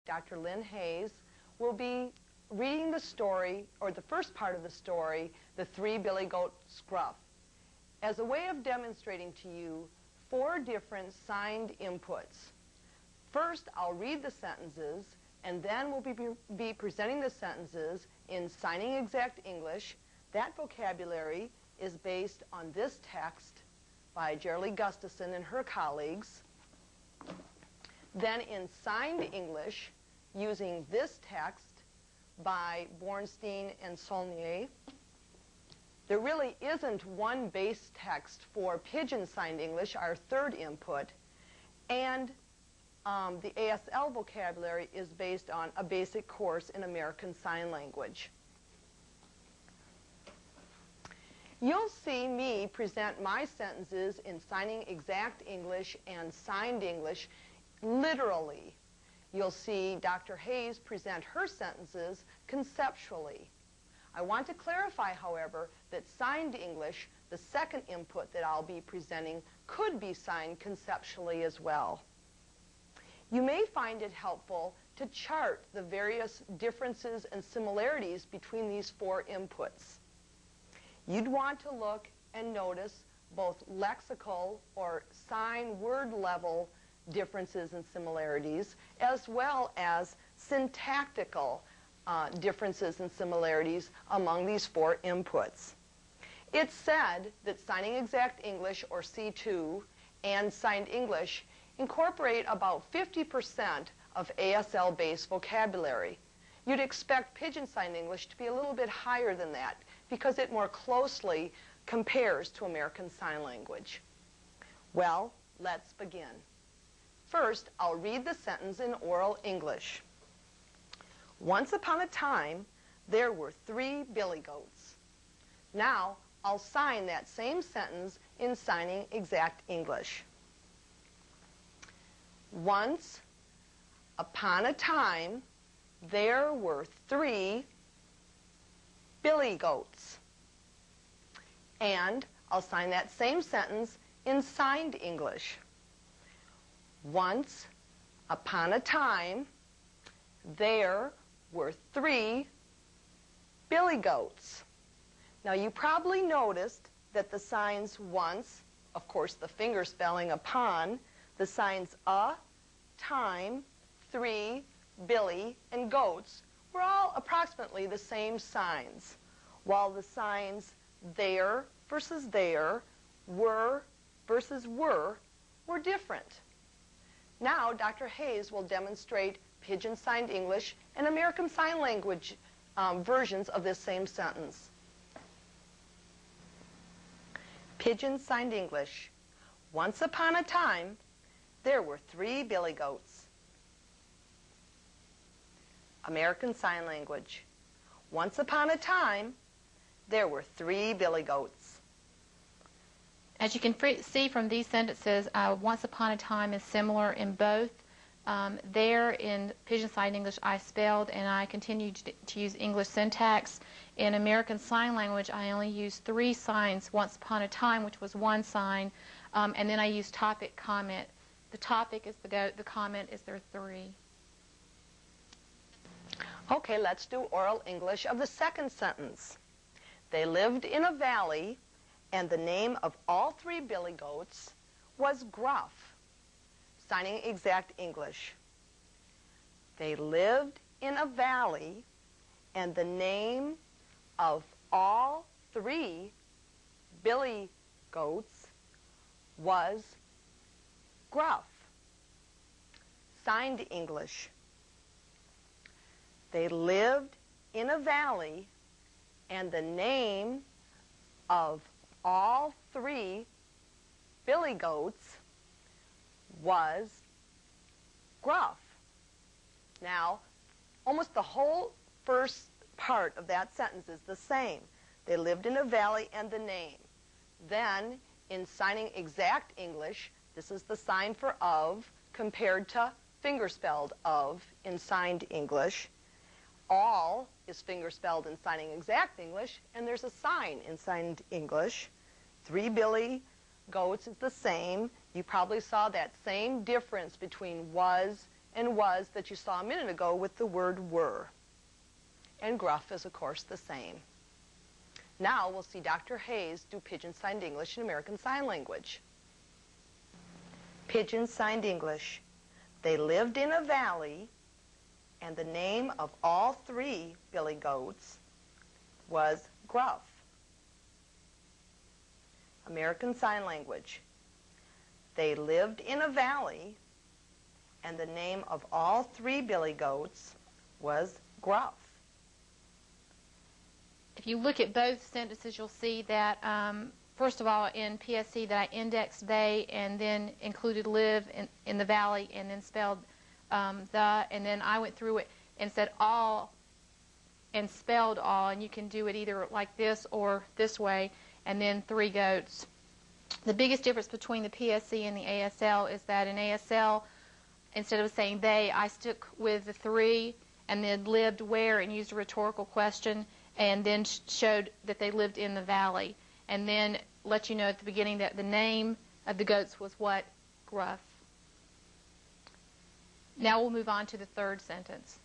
Dr. Lynn Hayes, will be reading the story, or the first part of the story, The Three Billy Goats Gruff, as a way of demonstrating to you 4 different signed inputs. First, I'll read the sentences, and then we'll be presenting the sentences in Signing Exact English. That vocabulary is based on this text by Geraldine Gustafson and her colleagues. Then in Signed English, using this text by Bornstein and Saulnier. There really isn't one base text for Pidgin Signed English, our third input, and the ASL vocabulary is based on a basic course in American Sign Language. You'll see me present my sentences in Signing Exact English and Signed English literally. You'll see Dr. Hayes present her sentences conceptually. I want to clarify, however, that Signed English, the second input that I'll be presenting, could be signed conceptually as well. You may find it helpful to chart the various differences and similarities between these 4 inputs. You'd want to look and notice both lexical or sign word level differences and similarities, as well as syntactical differences and similarities among these 4 inputs. It's said that Signing Exact English, or C2, and Signed English incorporate about 50% of ASL-based vocabulary. You'd expect Pidgin Signed English to be a little bit higher than that because it more closely compares to American Sign Language. Well, let's begin. First, I'll read the sentence in oral English. Once upon a time, there were 3 billy goats. Now, I'll sign that same sentence in Signing Exact English. Once upon a time, there were 3 billy goats. And I'll sign that same sentence in Signed English. Once upon a time, there were 3 billy goats. Now, you probably noticed that the signs once, of course, the finger spelling upon, the signs a, time, 3, billy, and goats were all approximately the same signs, while the signs there versus there, were versus were different. Now, Dr. Hayes will demonstrate Pidgin Signed English and American Sign Language versions of this same sentence. Pidgin Signed English. Once upon a time, there were 3 billy goats. American Sign Language. Once upon a time, there were 3 billy goats. As you can see from these sentences, once upon a time is similar in both. There in Pidgin Signed English, I spelled and I continued to use English syntax. In American Sign Language, I only used 3 signs, once upon a time, which was 1 sign, and then I used topic, comment. The topic is the goat, the comment is there 3. Okay, let's do oral English of the second sentence. They lived in a valley, and the name of all 3 billy goats was Gruff. Signing Exact English. They lived in a valley, and the name of all 3 billy goats was Gruff. Signed English. They lived in a valley, and the name of all 3 billy goats was Gruff. Now, almost the whole first part of that sentence is the same. They lived in a valley and the name. Then, in Signing Exact English, this is the sign for of compared to fingerspelled of in Signed English. All is fingerspelled in Signing Exact English, and there's a sign in Signed English. 3 billy goats is the same. You probably saw that same difference between was and was that you saw a minute ago with the word were. And gruff is, of course, the same. Now we'll see Dr. Hayes do Pigeon Signed English and American Sign Language. Pigeon Signed English. They lived in a valley, and the name of all 3 billy goats was Gruff. American Sign Language. They lived in a valley, and the name of all 3 billy goats was Gruff. If you look at both sentences, you'll see that, first of all, in PSC that I indexed they and then included live in the valley and then spelled and then I went through it and said all and spelled all, and you can do it either like this or this way, and then 3 goats. The biggest difference between the PSC and the ASL is that in ASL, instead of saying they, I stuck with the 3 and then lived where and used a rhetorical question and then showed that they lived in the valley, and then let you know at the beginning that the name of the goats was what? Gruff. Now we'll move on to the third sentence.